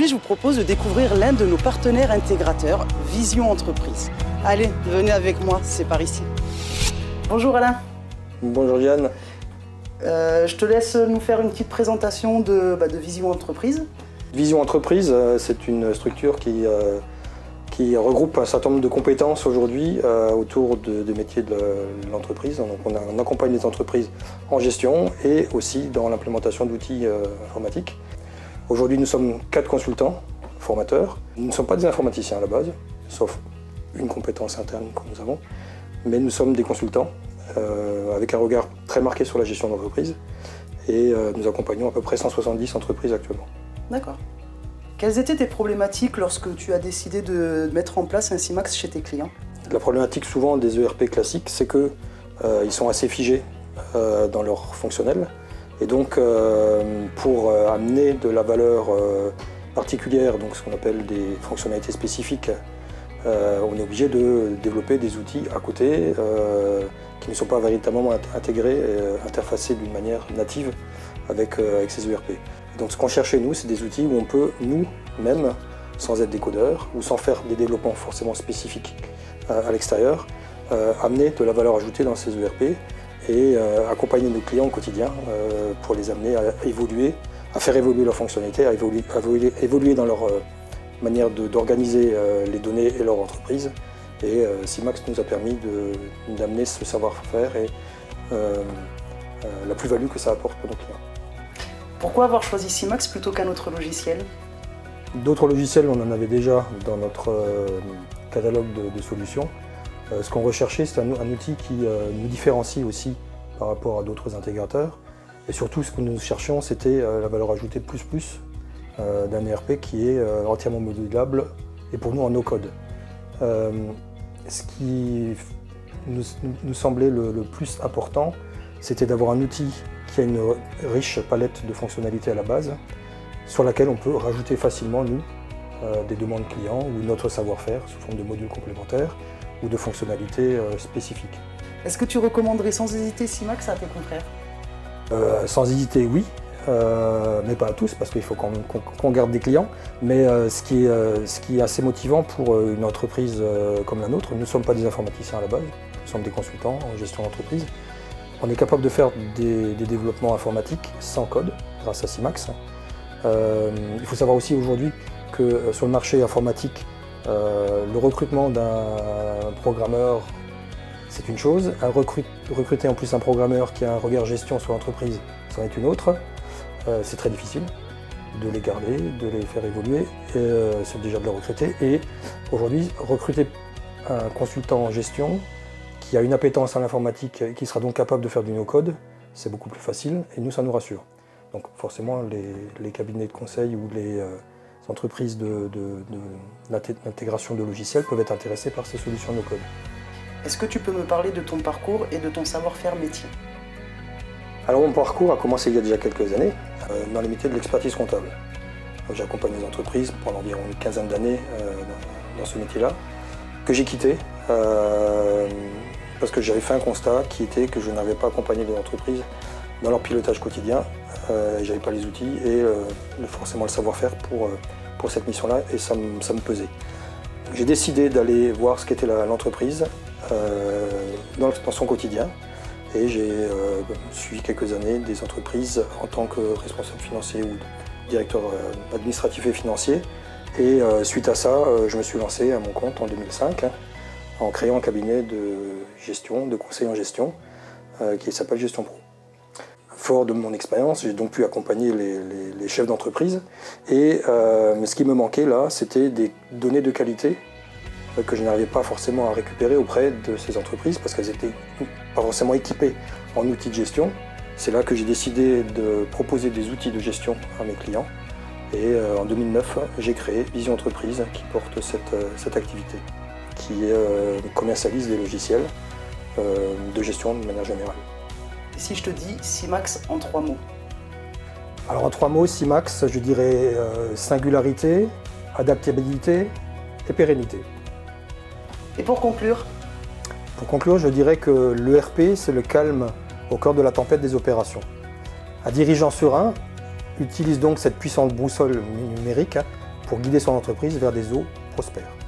Aujourd'hui, je vous propose de découvrir l'un de nos partenaires intégrateurs, Vision Entreprise. Allez, venez avec moi, c'est par ici. Bonjour Alain. Bonjour Diane. Je te laisse nous faire une petite présentation de Vision Entreprise. Vision Entreprise, c'est une structure qui regroupe un certain nombre de compétences aujourd'hui autour des métiers de l'entreprise. Donc on accompagne les entreprises en gestion et aussi dans l'implémentation d'outils informatiques. Aujourd'hui, nous sommes 4 consultants, formateurs. Nous ne sommes pas des informaticiens à la base, sauf une compétence interne que nous avons, mais nous sommes des consultants avec un regard très marqué sur la gestion d'entreprise et nous accompagnons à peu près 170 entreprises actuellement. D'accord. Quelles étaient tes problématiques lorsque tu as décidé de mettre en place un CIMAX chez tes clients? La problématique souvent des ERP classiques, c'est qu'ils sont assez figés dans leur fonctionnel. Et donc, pour amener de la valeur particulière, donc ce qu'on appelle des fonctionnalités spécifiques, on est obligé de développer des outils à côté qui ne sont pas véritablement intégrés et interfacés d'une manière native avec ces ERP. Donc ce qu'on cherchait nous, c'est des outils où on peut nous-mêmes, sans être des codeurs ou sans faire des développements forcément spécifiques à l'extérieur, amener de la valeur ajoutée dans ces ERP et accompagner nos clients au quotidien pour les amener à évoluer, à faire évoluer leurs fonctionnalités, à évoluer dans leur manière d'organiser les données et leur entreprise. Et CIMAX nous a permis d'amener ce savoir-faire et la plus-value que ça apporte pour nos clients. Pourquoi avoir choisi CIMAX plutôt qu'un autre logiciel? D'autres logiciels, on en avait déjà dans notre catalogue de solutions. Ce qu'on recherchait, c'est un outil qui nous différencie aussi par rapport à d'autres intégrateurs. Et surtout, ce que nous cherchions, c'était la valeur ajoutée plus d'un ERP qui est entièrement modulable et pour nous en no-code. Ce qui nous semblait le plus important, c'était d'avoir un outil qui a une riche palette de fonctionnalités à la base, sur laquelle on peut rajouter facilement, nous, des demandes clients ou notre savoir-faire sous forme de modules complémentaires ou de fonctionnalités spécifiques. Est-ce que tu recommanderais sans hésiter CIMAX à tes confrères? Sans hésiter, oui, mais pas à tous, parce qu'il faut qu'on garde des clients. Mais ce qui est assez motivant pour une entreprise comme la nôtre, nous ne sommes pas des informaticiens à la base, nous sommes des consultants en gestion d'entreprise. On est capable de faire des développements informatiques sans code, grâce à CIMAX. Il faut savoir aussi aujourd'hui que sur le marché informatique, le recrutement d'un programmeur, c'est une chose. Recruter en plus un programmeur qui a un regard gestion sur l'entreprise, c'en est une autre. C'est très difficile de les garder, de les faire évoluer. C'est déjà de les recruter. Et aujourd'hui, recruter un consultant en gestion qui a une appétence à l'informatique et qui sera donc capable de faire du no-code, c'est beaucoup plus facile et nous, ça nous rassure. Donc forcément, les cabinets de conseil ou les entreprises d'intégration de logiciels peuvent être intéressés par ces solutions no-code. Est-ce que tu peux me parler de ton parcours et de ton savoir-faire métier? Alors mon parcours a commencé il y a déjà quelques années dans les métiers de l'expertise comptable. J'ai accompagné les entreprises pendant environ une quinzaine d'années dans ce métier-là, que j'ai quitté parce que j'avais fait un constat qui était que je n'avais pas accompagné les entreprises dans leur pilotage quotidien. Je n'avais pas les outils et forcément le savoir-faire pour cette mission-là et ça me pesait. J'ai décidé d'aller voir ce qu'était l'entreprise dans son quotidien et j'ai suivi quelques années des entreprises en tant que responsable financier ou directeur administratif et financier. Et suite à ça, je me suis lancé à mon compte en 2005 en créant un cabinet de gestion, de conseil en gestion qui s'appelle Gestion Pro. Fort de mon expérience, j'ai donc pu accompagner les chefs d'entreprise mais ce qui me manquait là, c'était des données de qualité que je n'arrivais pas forcément à récupérer auprès de ces entreprises parce qu'elles n'étaient pas forcément équipées en outils de gestion. C'est là que j'ai décidé de proposer des outils de gestion à mes clients et en 2009, j'ai créé Vision Entreprise qui porte cette activité, qui commercialise des logiciels de gestion de manière générale. Et si je te dis CIMAX en 3 mots? Alors en 3 mots, CIMAX, je dirais singularité, adaptabilité et pérennité. Et pour conclure? Pour conclure, je dirais que l'ERP, c'est le calme au cœur de la tempête des opérations. Un dirigeant serein utilise donc cette puissante boussole numérique pour guider son entreprise vers des eaux prospères.